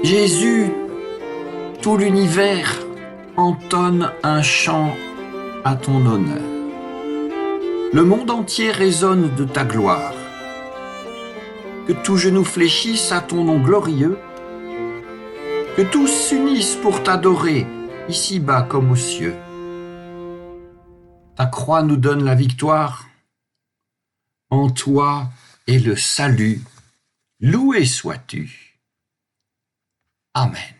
Jésus, tout l'univers entonne un chant à ton honneur. Le monde entier résonne de ta gloire. Que tout genou fléchisse à ton nom glorieux, que tous s'unissent pour t'adorer, ici-bas comme aux cieux. Ta croix nous donne la victoire. En toi est le salut. Loué sois-tu. Amen.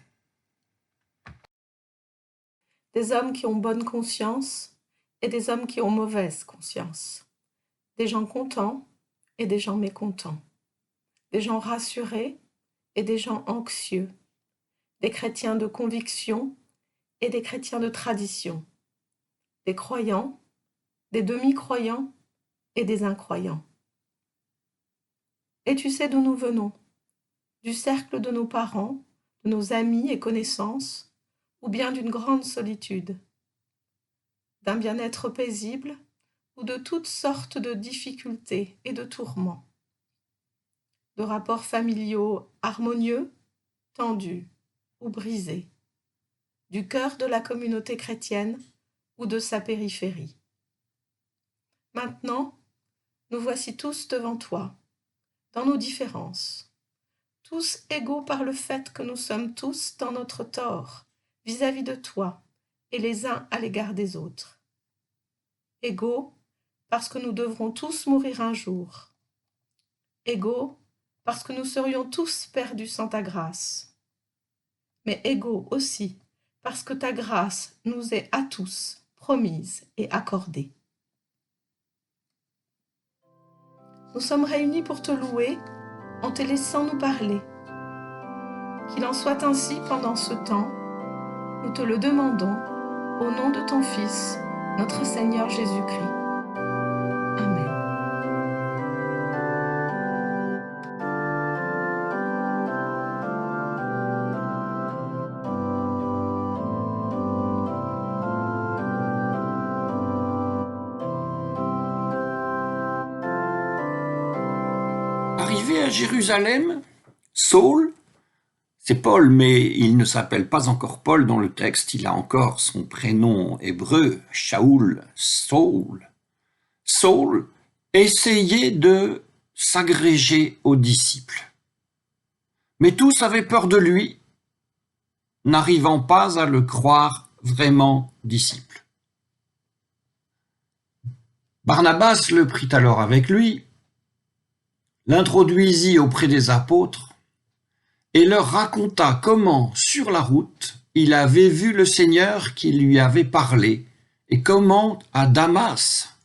Des hommes qui ont bonne conscience et des hommes qui ont mauvaise conscience. Des gens contents et des gens mécontents. Des gens rassurés et des gens anxieux. Des chrétiens de conviction et des chrétiens de tradition. Des croyants, des demi-croyants et des incroyants. Et tu sais d'où nous venons, du cercle de nos parents, de nos amis et connaissances, ou bien d'une grande solitude, d'un bien-être paisible ou de toutes sortes de difficultés et de tourments, de rapports familiaux harmonieux, tendus ou brisés, du cœur de la communauté chrétienne ou de sa périphérie. Maintenant, nous voici tous devant toi, dans nos différences, tous égaux par le fait que nous sommes tous dans notre tort vis-à-vis de toi et les uns à l'égard des autres. Égaux parce que nous devrons tous mourir un jour. Égaux parce que nous serions tous perdus sans ta grâce. Mais égaux aussi parce que ta grâce nous est à tous promise et accordée. Nous sommes réunis pour te louer en te laissant nous parler. Qu'il en soit ainsi pendant ce temps, nous te le demandons au nom de ton Fils, notre Seigneur Jésus-Christ. Amen. Arrivé à Jérusalem, Saul, c'est Paul, mais il ne s'appelle pas encore Paul dans le texte, il a encore son prénom hébreu, Shaoul, Saul. Saul essayait de s'agréger aux disciples. Mais tous avaient peur de lui, n'arrivant pas à le croire vraiment disciple. Barnabas le prit alors avec lui, l'introduisit auprès des apôtres et leur raconta comment, sur la route, il avait vu le Seigneur qui lui avait parlé et comment, à Damas,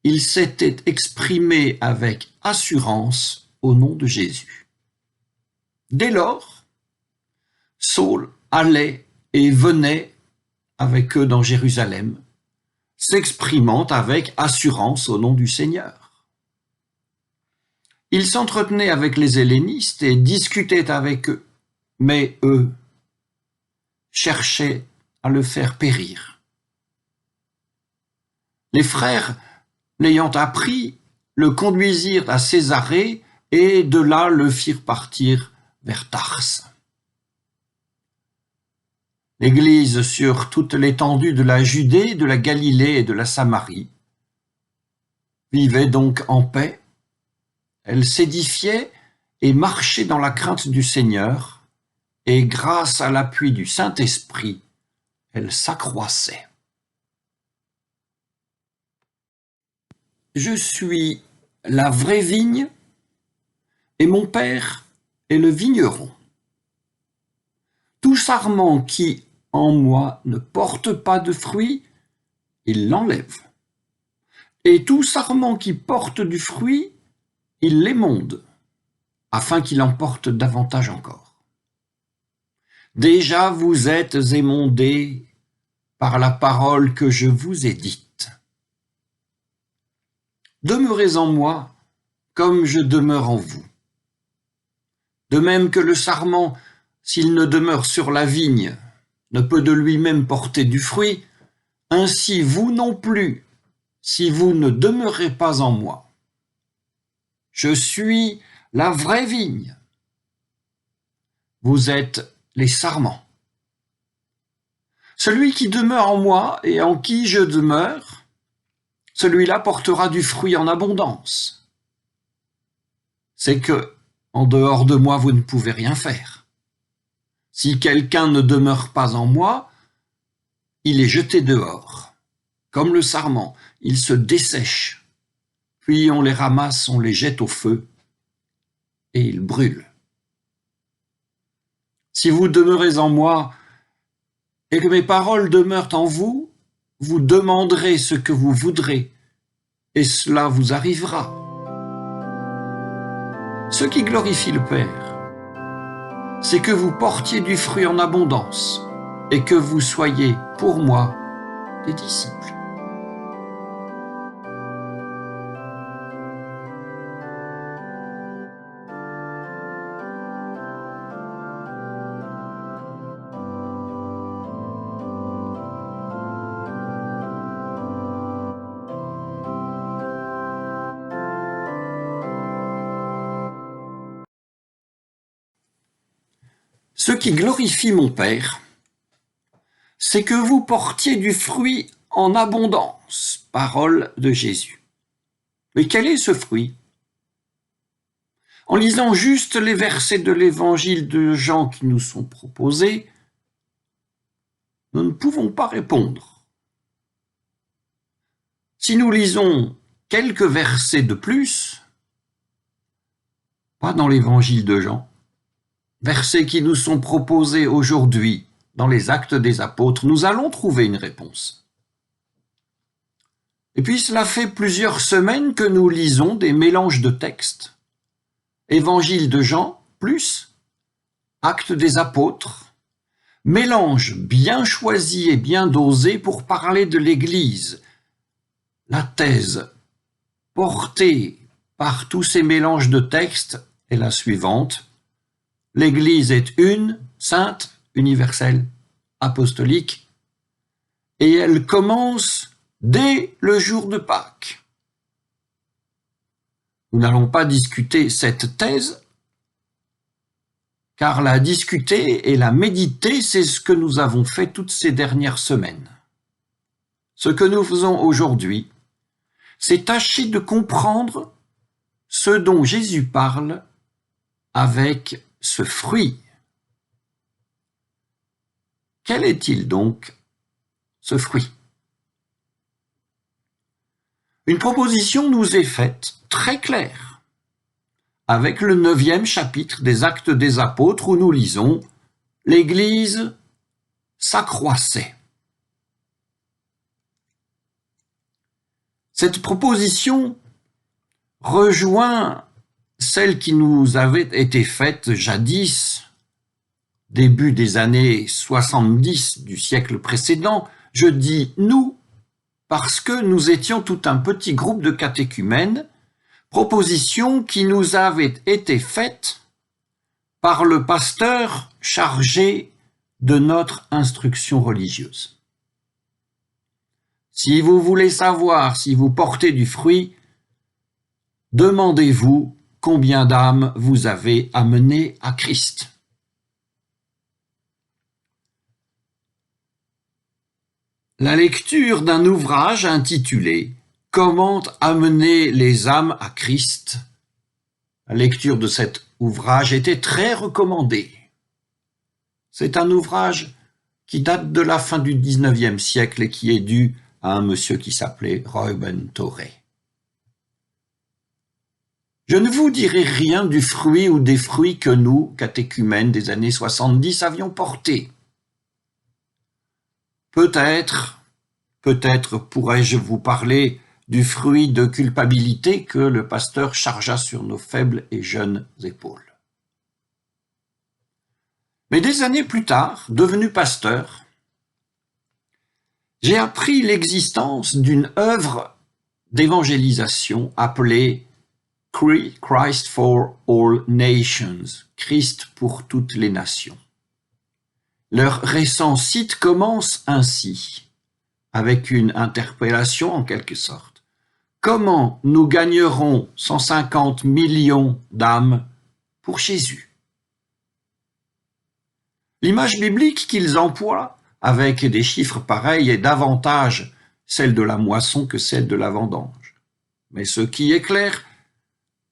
il s'était exprimé avec assurance au nom de Jésus. Dès lors, Saul allait et venait avec eux dans Jérusalem, s'exprimant avec assurance au nom du Seigneur. Il s'entretenait avec les hellénistes et discutait avec eux, mais eux cherchaient à le faire périr. Les frères, l'ayant appris, le conduisirent à Césarée et de là le firent partir vers Tarse. L'Église sur toute l'étendue de la Judée, de la Galilée et de la Samarie vivait donc en paix. Elle s'édifiait et marchait dans la crainte du Seigneur, et grâce à l'appui du Saint-Esprit, elle s'accroissait. Je suis la vraie vigne, et mon Père est le vigneron. Tout sarment qui, en moi, ne porte pas de fruit, il l'enlève. Et tout sarment qui porte du fruit, il l'émonde, afin qu'il en porte davantage encore. Déjà vous êtes émondés par la parole que je vous ai dite. Demeurez en moi, comme je demeure en vous. De même que le sarment, s'il ne demeure sur la vigne, ne peut de lui-même porter du fruit, ainsi vous non plus, si vous ne demeurez pas en moi. Je suis la vraie vigne. vous êtes les sarments. Celui qui demeure en moi et en qui je demeure, celui-là portera du fruit en abondance. C'est que, en dehors de moi, vous ne pouvez rien faire. Si quelqu'un ne demeure pas en moi, il est jeté dehors. Comme le sarment, il se dessèche. Puis on les ramasse, on les jette au feu, et ils brûlent. Si vous demeurez en moi, et que mes paroles demeurent en vous, vous demanderez ce que vous voudrez, et cela vous arrivera. Ce qui glorifie le Père, c'est que vous portiez du fruit en abondance, et que vous soyez, pour moi, des disciples. Ce qui glorifie mon Père, c'est que vous portiez du fruit en abondance. Parole de Jésus. Mais quel est ce fruit? En lisant juste les versets de l'évangile de Jean qui nous sont proposés, nous ne pouvons pas répondre. Si nous lisons quelques versets de plus, pas dans l'évangile de Jean, versets qui nous sont proposés aujourd'hui dans les Actes des Apôtres, nous allons trouver une réponse. Et puis cela fait plusieurs semaines que nous lisons des mélanges de textes. Évangile de Jean plus Actes des Apôtres, mélange bien choisi et bien dosé pour parler de l'Église. La thèse portée par tous ces mélanges de textes est la suivante. L'Église est une, sainte, universelle, apostolique, et elle commence dès le jour de Pâques. Nous n'allons pas discuter cette thèse, car la discuter et la méditer, c'est ce que nous avons fait toutes ces dernières semaines. Ce que nous faisons aujourd'hui, c'est tâcher de comprendre ce dont Jésus parle avec ce fruit. Quel est-il donc, ce fruit? Une proposition nous est faite très claire, avec le 9e chapitre des Actes des Apôtres où nous lisons « L'Église s'accroissait ». Cette proposition rejoint celle qui nous avait été faite jadis, début des années 70 du siècle précédent. Je dis « nous » parce que nous étions tout un petit groupe de catéchumènes, proposition qui nous avait été faite par le pasteur chargé de notre instruction religieuse. Si vous voulez savoir si vous portez du fruit, demandez-vous combien d'âmes vous avez amenées à Christ. La lecture d'un ouvrage intitulé « Comment amener les âmes à Christ ?» La lecture de cet ouvrage était très recommandée. C'est un ouvrage qui date de la fin du 19e siècle et qui est dû à un monsieur qui s'appelait Reuben Torrey. Je ne vous dirai rien du fruit ou des fruits que nous, catéchumènes des années 70, avions portés. Peut-être pourrais-je vous parler du fruit de culpabilité que le pasteur chargea sur nos faibles et jeunes épaules. Mais des années plus tard, devenu pasteur, j'ai appris l'existence d'une œuvre d'évangélisation appelée Christ for all nations, Christ pour toutes les nations. Leur récent site commence ainsi, avec une interpellation en quelque sorte. Comment nous gagnerons 150 millions d'âmes pour Jésus? L'image biblique qu'ils emploient, avec des chiffres pareils, est davantage celle de la moisson que celle de la vendange. Mais ce qui est clair,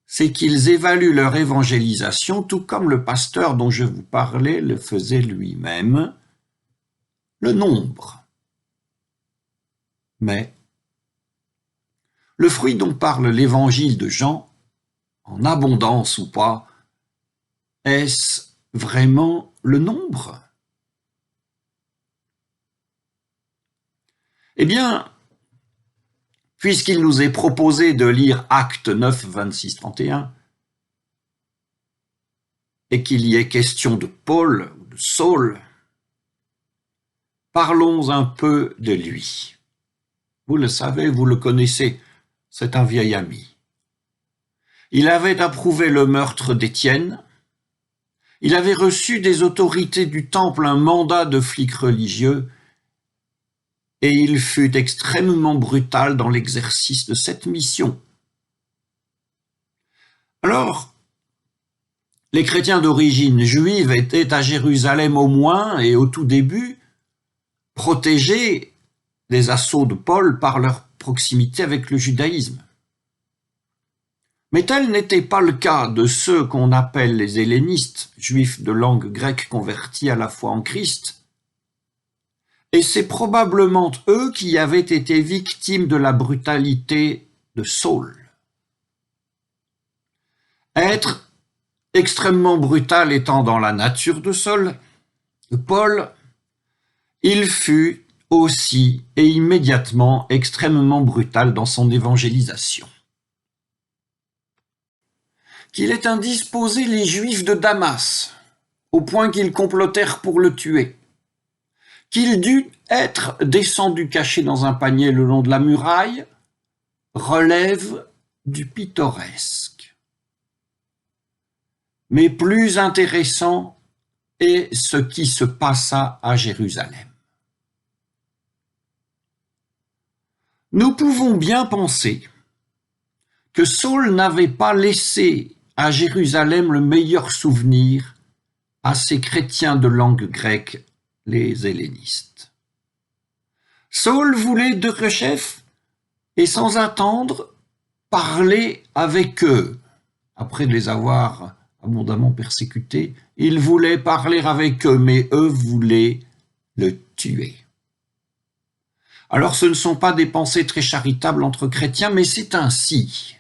c'est qu'ils évaluent leur évangélisation tout comme le pasteur dont je vous parlais le faisait lui-même, le nombre. Mais le fruit dont parle l'évangile de Jean, en abondance ou pas, est-ce vraiment le nombre? Eh bien, puisqu'il nous est proposé de lire Actes 9, 26, 31, et qu'il y est question de Paul ou de Saul, parlons un peu de lui. Vous le savez, vous le connaissez, c'est un vieil ami. Il avait approuvé le meurtre d'Étienne. Il avait reçu des autorités du temple un mandat de flic religieux et il fut extrêmement brutal dans l'exercice de cette mission. Alors, les chrétiens d'origine juive étaient à Jérusalem au moins et au tout début protégés des assauts de Paul par leur proximité avec le judaïsme. Mais tel n'était pas le cas de ceux qu'on appelle les hellénistes, juifs de langue grecque convertis à la foi en Christ. Et c'est probablement eux qui avaient été victimes de la brutalité de Saul. Être extrêmement brutal étant dans la nature de Paul, il fut aussi et immédiatement extrêmement brutal dans son évangélisation. Qu'il ait indisposé les Juifs de Damas, au point qu'ils complotèrent pour le tuer, qu'il dut être descendu caché dans un panier le long de la muraille, relève du pittoresque. Mais plus intéressant est ce qui se passa à Jérusalem. Nous pouvons bien penser que Saul n'avait pas laissé à Jérusalem le meilleur souvenir à ces chrétiens de langue grecque, les hellénistes. Saul voulait de chef et sans attendre parler avec eux. Après les avoir abondamment persécutés, il voulait parler avec eux, mais eux voulaient le tuer. Alors ce ne sont pas des pensées très charitables entre chrétiens, mais c'est ainsi.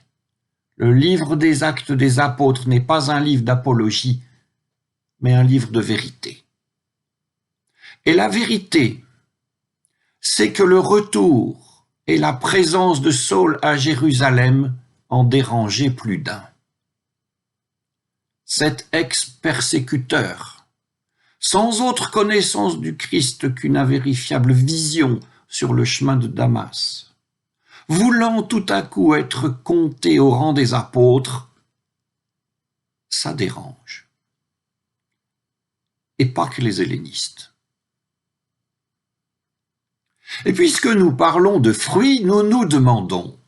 Le livre des Actes des Apôtres n'est pas un livre d'apologie, mais un livre de vérité. Et la vérité, c'est que le retour et la présence de Saul à Jérusalem en dérangeaient plus d'un. Cet ex-persécuteur, sans autre connaissance du Christ qu'une invérifiable vision sur le chemin de Damas, voulant tout à coup être compté au rang des apôtres, ça dérange. Et pas que les hellénistes. Et puisque nous parlons de fruits, nous nous demandons,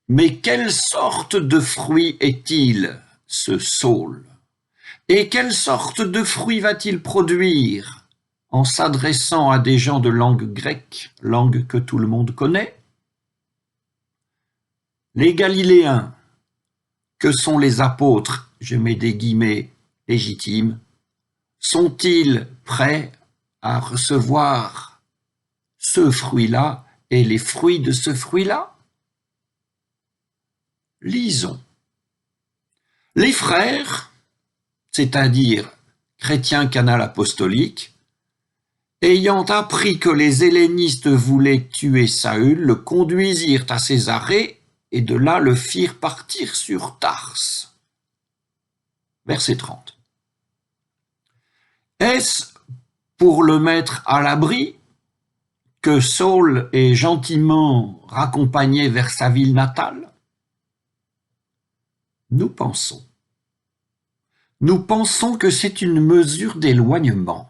mais quelle sorte de fruit est-il, ce Saul? Et quelle sorte de fruit va-t-il produire en s'adressant à des gens de langue grecque, langue que tout le monde connaît? Les Galiléens, que sont les apôtres, je mets des guillemets légitimes, sont-ils prêts à recevoir ce fruit-là et les fruits de ce fruit-là? Lisons. Les frères, c'est-à-dire chrétiens canal apostolique, ayant appris que les hellénistes voulaient tuer Saül, le conduisirent à Césarée et de là le firent partir sur Tarse. Verset 30. Est-ce pour le mettre à l'abri que Saul est gentiment raccompagné vers sa ville natale? Nous pensons que c'est une mesure d'éloignement.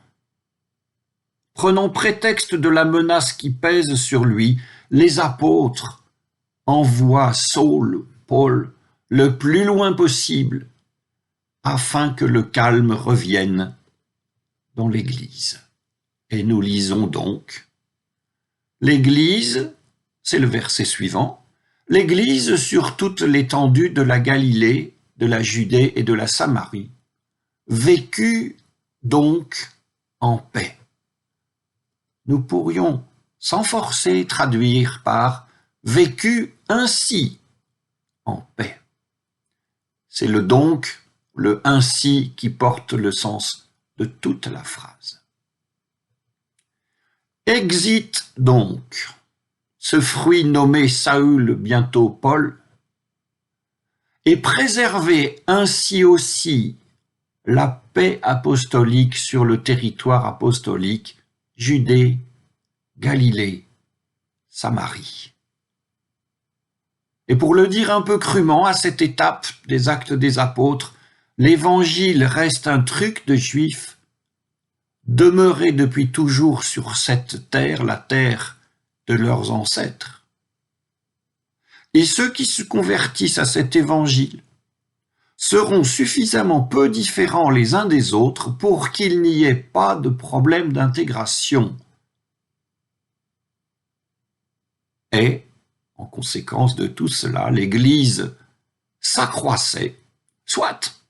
Prenant prétexte de la menace qui pèse sur lui, les apôtres envoient Saul, Paul, le plus loin possible, afin que le calme revienne dans l'Église. Et nous lisons donc l'Église, c'est le verset suivant, l'Église sur toute l'étendue de la Galilée, de la Judée et de la Samarie, vécut donc en paix. Nous pourrions, sans forcer, traduire par vécu ainsi en paix. C'est le donc, le ainsi qui porte le sens de toute la phrase. Exit donc ce fruit nommé Saül, bientôt Paul, et préservez ainsi aussi la paix apostolique sur le territoire apostolique, Judée, Galilée, Samarie. Et pour le dire un peu crûment, à cette étape des Actes des Apôtres, l'Évangile reste un truc de Juifs, demeurés depuis toujours sur cette terre, la terre de leurs ancêtres. Et ceux qui se convertissent à cet Évangile seront suffisamment peu différents les uns des autres pour qu'il n'y ait pas de problème d'intégration. Et, en conséquence de tout cela, l'Église s'accroissait, soit,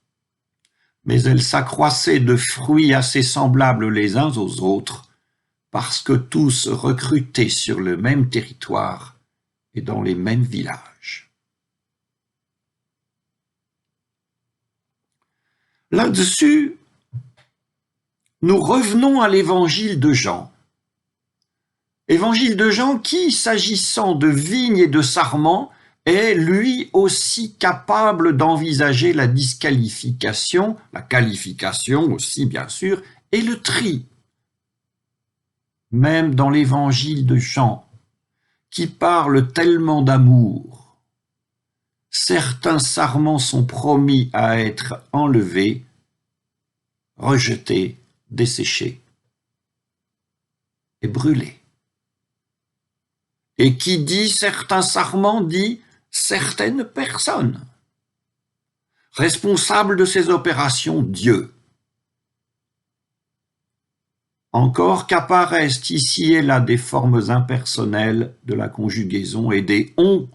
mais elle s'accroissait de fruits assez semblables les uns aux autres, parce que tous recrutaient sur le même territoire et dans les mêmes villages. Là-dessus, nous revenons à l'évangile de Jean. Évangile de Jean qui, s'agissant de vignes et de sarments, est lui aussi capable d'envisager la disqualification, la qualification aussi bien sûr, et le tri. Même dans l'évangile de Jean, qui parle tellement d'amour, certains sarments sont promis à être enlevés, rejetés, desséchés et brûlés. Et qui dit certains sarments dit certaines personnes. Responsable de ces opérations, Dieu. Encore qu'apparaissent ici et là des formes impersonnelles de la conjugaison et des « on »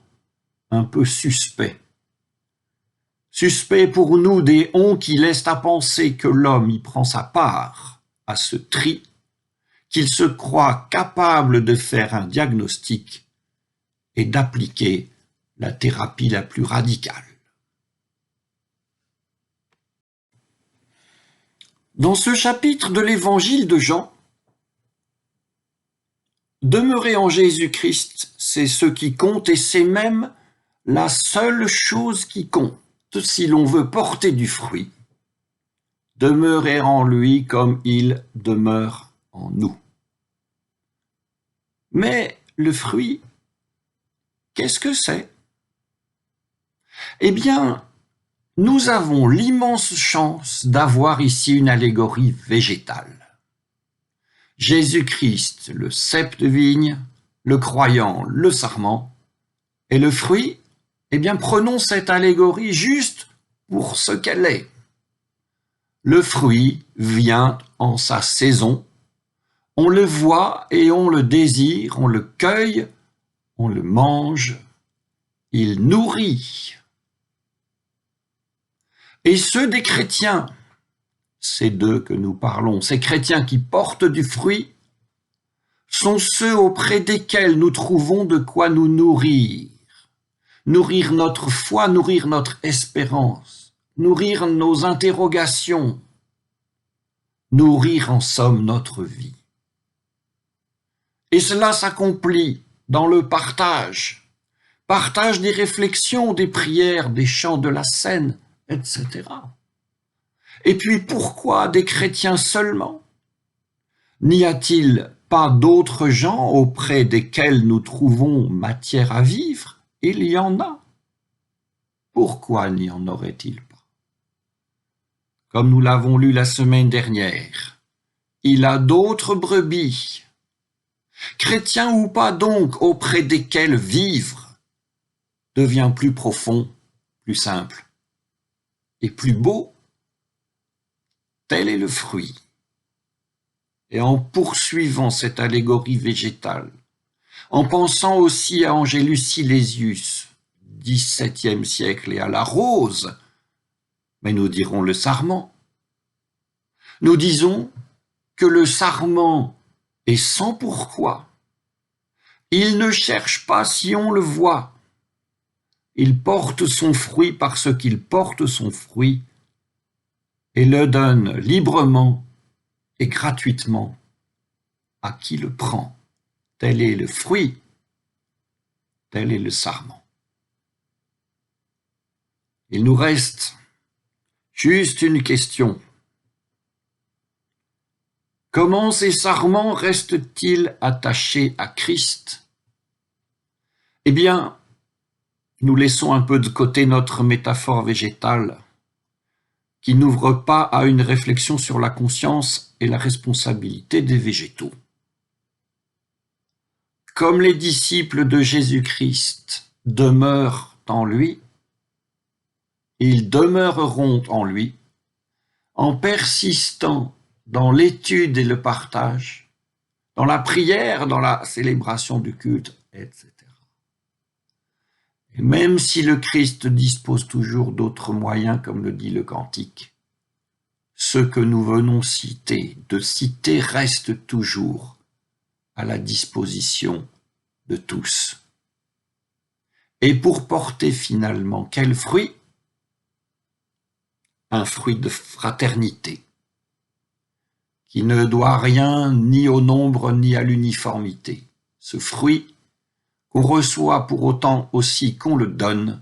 un peu suspects. Suspects pour nous des « on » qui laissent à penser que l'homme y prend sa part à ce tri, qu'il se croit capable de faire un diagnostic et d'appliquer la thérapie la plus radicale. Dans ce chapitre de l'évangile de Jean, demeurer en Jésus-Christ, c'est ce qui compte et c'est même la seule chose qui compte si l'on veut porter du fruit. Demeurer en lui comme il demeure en nous. Mais le fruit, qu'est-ce que c'est? Eh bien, nous avons l'immense chance d'avoir ici une allégorie végétale. Jésus-Christ, le cep de vigne, le croyant, le sarment, et le fruit, eh bien, prenons cette allégorie juste pour ce qu'elle est. Le fruit vient en sa saison, on le voit et on le désire, on le cueille, on le mange, il nourrit. Et ceux des chrétiens, ces d'eux que nous parlons, ces chrétiens qui portent du fruit, sont ceux auprès desquels nous trouvons de quoi nous nourrir. Nourrir notre foi, nourrir notre espérance, nourrir nos interrogations, nourrir en somme notre vie. Et cela s'accomplit dans le partage, partage des réflexions, des prières, des chants de la scène, etc. Et puis pourquoi des chrétiens seulement? N'y a-t-il pas d'autres gens auprès desquels nous trouvons matière à vivre? Il y en a. Pourquoi n'y en aurait-il pas? Comme nous l'avons lu la semaine dernière, il a d'autres brebis. Chrétiens ou pas donc, auprès desquels vivre devient plus profond, plus simple et plus beau. Tel est le fruit. et en poursuivant cette allégorie végétale, en pensant aussi à Angelus Silesius, XVIIe siècle, et à la rose, mais nous dirons le sarment. Nous disons que le sarment est sans pourquoi. Il ne cherche pas si on le voit. Il porte son fruit parce qu'il porte son fruit et le donne librement et gratuitement à qui le prend. Tel est le fruit, tel est le sarment. Il nous reste juste une question. Comment ces sarments restent-ils attachés à Christ? Eh bien, nous laissons un peu de côté notre métaphore végétale qui n'ouvre pas à une réflexion sur la conscience et la responsabilité des végétaux. Comme les disciples de Jésus-Christ demeurent en lui, ils demeureront en lui en persistant dans l'étude et le partage, dans la prière, dans la célébration du culte, etc. Et même si le Christ dispose toujours d'autres moyens, comme le dit le cantique, ceux que nous venons de citer restent toujours à la disposition de tous. Et pour porter finalement quel fruit? Un fruit de fraternité, qui ne doit rien ni au nombre ni à l'uniformité. Ce fruit qu'on reçoit pour autant aussi qu'on le donne,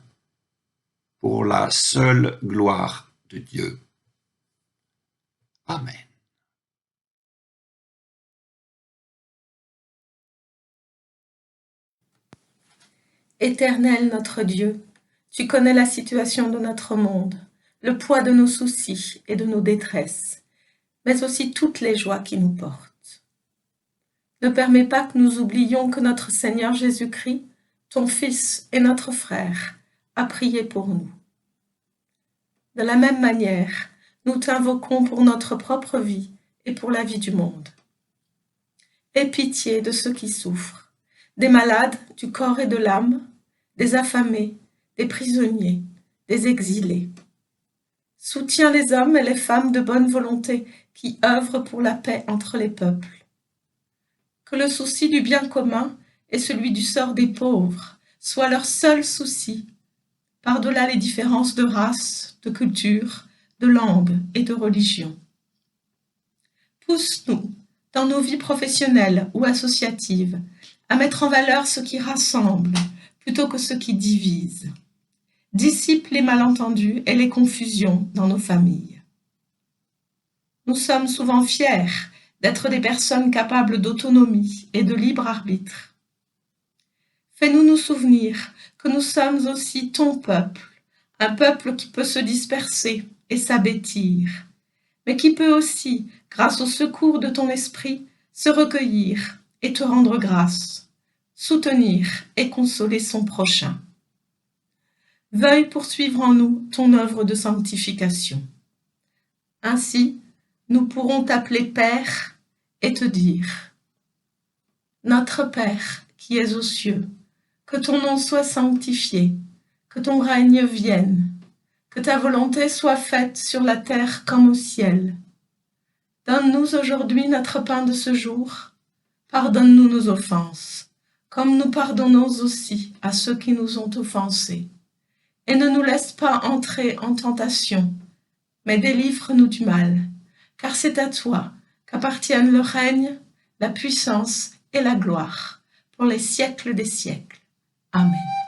pour la seule gloire de Dieu. Amen. Éternel notre Dieu, tu connais la situation de notre monde, le poids de nos soucis et de nos détresses, mais aussi toutes les joies qui nous portent. Ne permets pas que nous oublions que notre Seigneur Jésus-Christ, ton Fils et notre frère, a prié pour nous. De la même manière, nous t'invoquons pour notre propre vie et pour la vie du monde. Aie pitié de ceux qui souffrent, des malades du corps et de l'âme, des affamés, des prisonniers, des exilés. Soutiens les hommes et les femmes de bonne volonté qui œuvrent pour la paix entre les peuples. Que le souci du bien commun et celui du sort des pauvres soient leurs seuls soucis, par-delà les différences de race, de culture, de langue et de religion. Pousse-nous, dans nos vies professionnelles ou associatives, à mettre en valeur ce qui rassemble plutôt que ce qui divise. Dissipe les malentendus et les confusions dans nos familles. Nous sommes souvent fiers d'être des personnes capables d'autonomie et de libre arbitre. Fais-nous nous souvenir que nous sommes aussi ton peuple, un peuple qui peut se disperser et s'abêtir, mais qui peut aussi, grâce au secours de ton esprit, se recueillir et te rendre grâce, soutenir et consoler son prochain. Veuille poursuivre en nous ton œuvre de sanctification. Ainsi, nous pourrons t'appeler Père et te dire: Notre Père qui es aux cieux, que ton nom soit sanctifié, que ton règne vienne, que ta volonté soit faite sur la terre comme au ciel. Donne-nous aujourd'hui notre pain de ce jour. Pardonne-nous nos offenses, comme nous pardonnons aussi à ceux qui nous ont offensés. Et ne nous laisse pas entrer en tentation, mais délivre-nous du mal, car c'est à toi qu'appartiennent le règne, la puissance et la gloire, pour les siècles des siècles. Amen.